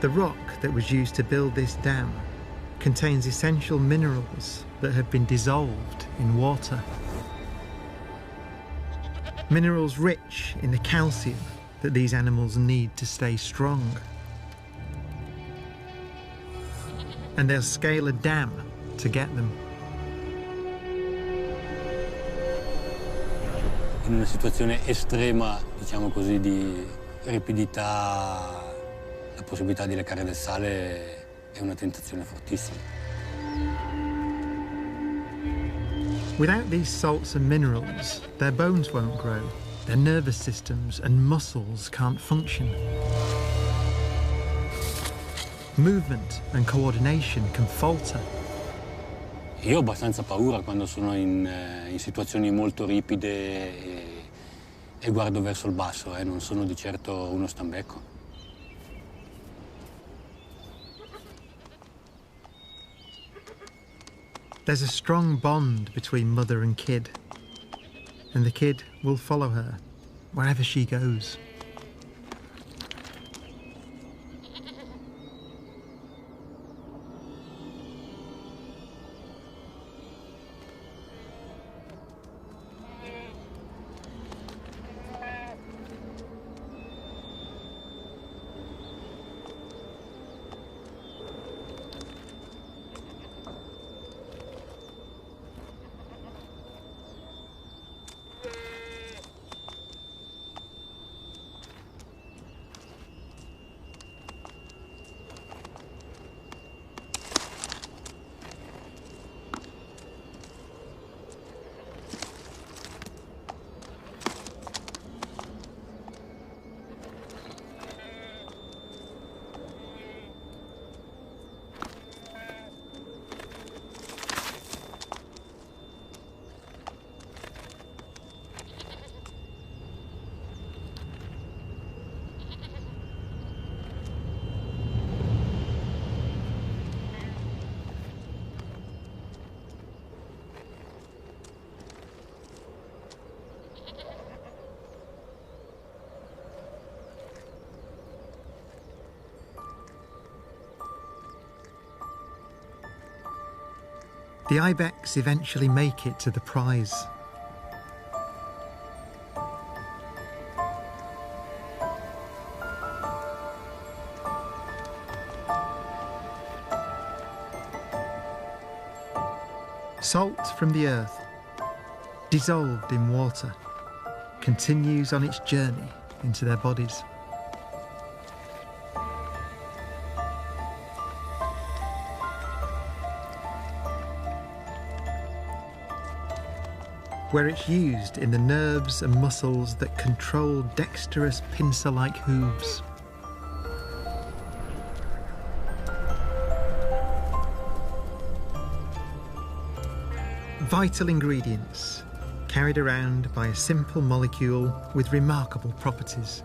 The rock that was used to build this dam contains essential minerals that have been dissolved in water. Minerals rich in the calcium that these animals need to stay strong. And they'll scale a dam to get them. In una situazione estrema, diciamo così, di ripidità, la possibilità di leccare del sale è una tentazione fortissima. Without these salts and minerals, their bones won't grow, their nervous systems and muscles can't function. Movement and coordination can falter. Io ho abbastanza paura quando sono in situazioni molto ripide e guardo verso il basso, non sono di certo uno stambecco. There's a strong bond between mother and kid, and the kid will follow her wherever she goes. The ibex eventually make it to the prize. Salt from the earth, dissolved in water, continues on its journey into their bodies. Where it's used in the nerves and muscles that control dexterous pincer-like hooves. Vital ingredients carried around by a simple molecule with remarkable properties.